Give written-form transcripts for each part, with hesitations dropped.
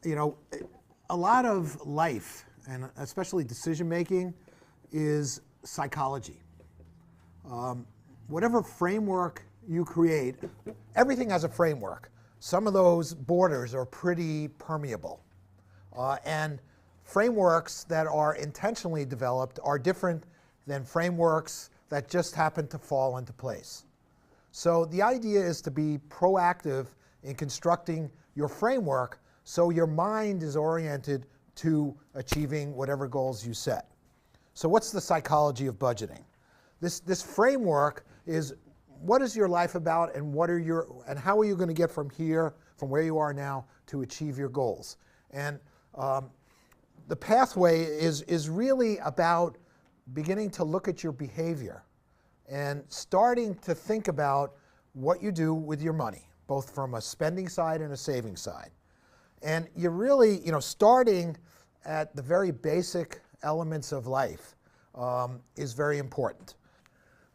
You know, a lot of life, and especially decision making, is psychology. Whatever framework you create, everything has a framework. Some of those borders are pretty permeable. And frameworks that are intentionally developed are different than frameworks that just happen to fall into place. So the idea is to be proactive in constructing your framework so your mind is oriented to achieving whatever goals you set. So what's the psychology of budgeting? This framework is, what is your life about, and how are you going to get from here, from where you are now, to achieve your goals? And the pathway is really about beginning to look at your behavior and starting to think about what you do with your money, both from a spending side and a saving side. And you're really, starting at the very basic elements of life is very important.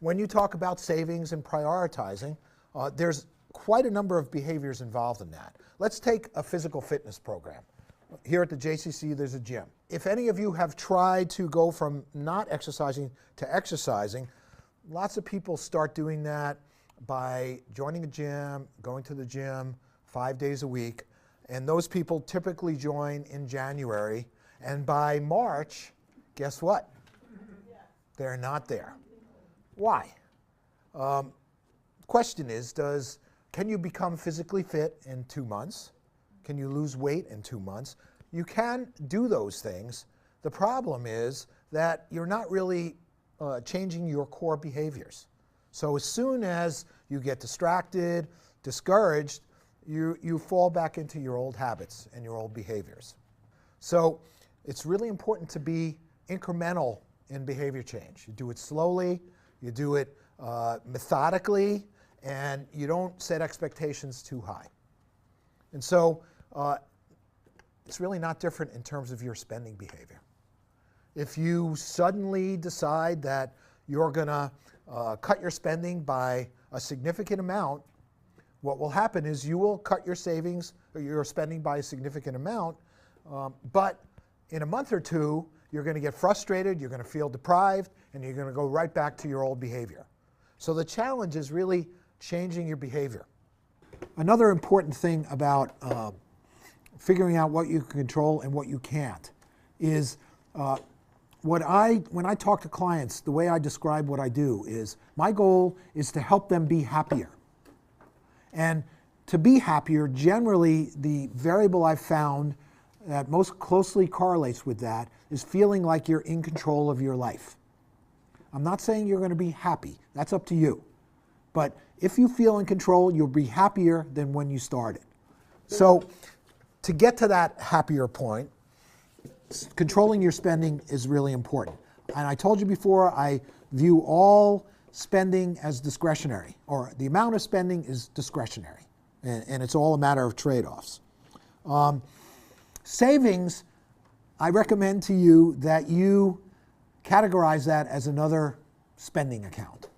When you talk about savings and prioritizing, there's quite a number of behaviors involved in that. Let's take a physical fitness program. Here at the JCC, there's a gym. If any of you have tried to go from not exercising to exercising, lots of people start doing that by joining a gym, going to the gym 5 days a week, and those people typically join in January, and by March, guess what? They're not there. Why? Question is, can you become physically fit in 2 months? Can you lose weight in 2 months? You can do those things. The problem is that you're not really changing your core behaviors. So as soon as you get distracted, discouraged, you fall back into your old habits and your old behaviors. So it's really important to be incremental in behavior change. You do it slowly, you do it methodically, and you don't set expectations too high. And so it's really not different in terms of your spending behavior. If you suddenly decide that you're going to cut your spending by a significant amount, what will happen is you will cut your savings or your spending by a significant amount, but in a month or two, you're going to get frustrated, you're going to feel deprived, and you're going to go right back to your old behavior. So the challenge is really changing your behavior. Another important thing about figuring out what you can control and what you can't is when I talk to clients, the way I describe what I do is my goal is to help them be happier. And to be happier, generally the variable I've found that most closely correlates with that is feeling like you're in control of your life. I'm not saying you're going to be happy. That's up to you. But if you feel in control, you'll be happier than when you started. So to get to that happier point, controlling your spending is really important. And I told you before, I view all spending as discretionary, or the amount of spending is discretionary, and it's all a matter of trade-offs. Savings, I recommend to you that you categorize that as another spending account.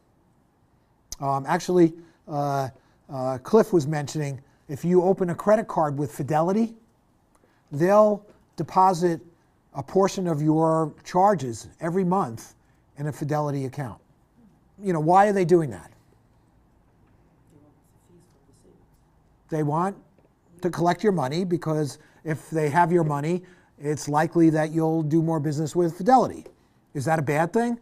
Actually, Cliff was mentioning, if you open a credit card with Fidelity, they'll deposit a portion of your charges every month in a Fidelity account. Why are they doing that? They want to collect your money because if they have your money, it's likely that you'll do more business with Fidelity. Is that a bad thing?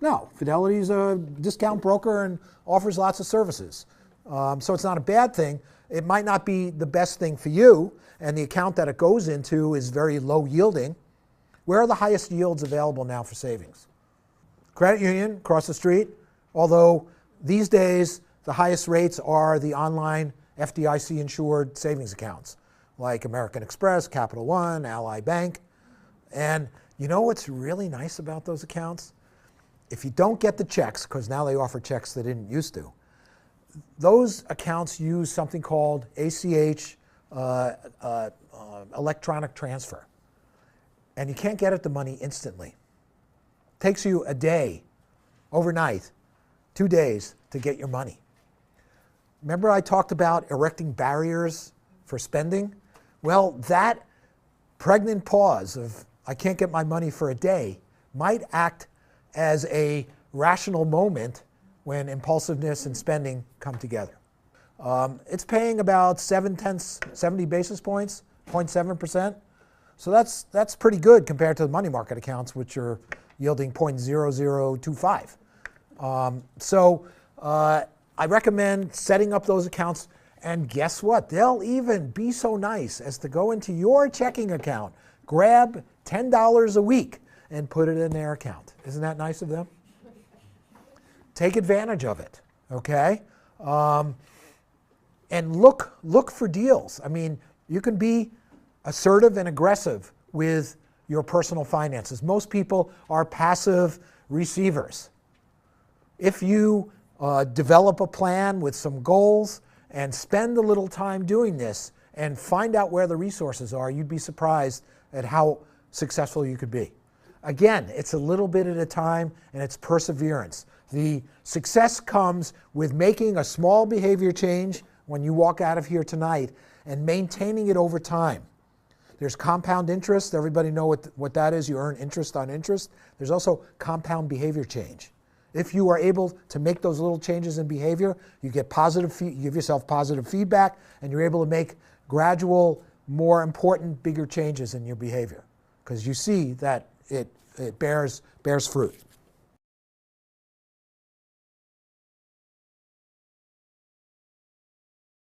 No, Fidelity is a discount broker and offers lots of services. So it's not a bad thing. It might not be the best thing for you, and the account that it goes into is very low yielding. Where are the highest yields available now for savings? Credit union across the street, although these days the highest rates are the online FDIC insured savings accounts like American Express, Capital One, Ally Bank. And you know what's really nice about those accounts? If you don't get the checks, because now they offer checks they didn't used to, those accounts use something called ACH, electronic transfer. And you can't get at the money instantly. It takes you a day, overnight, 2 days to get your money. Remember I talked about erecting barriers for spending? Well, that pregnant pause of, I can't get my money for a day, might act as a rational moment when impulsiveness and spending come together. It's paying about 70 basis points, 0.7%. So that's pretty good compared to the money market accounts, which are yielding 0.0025. I recommend setting up those accounts, and guess what? They'll even be so nice as to go into your checking account, grab $10 a week, and put it in their account. Isn't that nice of them? Take advantage of it, okay? And look for deals. I mean, you can be assertive and aggressive with your personal finances. Most people are passive receivers. If you develop a plan with some goals and spend a little time doing this and find out where the resources are, you'd be surprised at how successful you could be. Again, it's a little bit at a time, and it's perseverance. The success comes with making a small behavior change when you walk out of here tonight and maintaining it over time. There's compound interest. Everybody know what that is. You earn interest on interest. There's also compound behavior change. If you are able to make those little changes in behavior, you get you give yourself positive feedback, and you're able to make gradual, more important, bigger changes in your behavior, because you see that it bears fruit.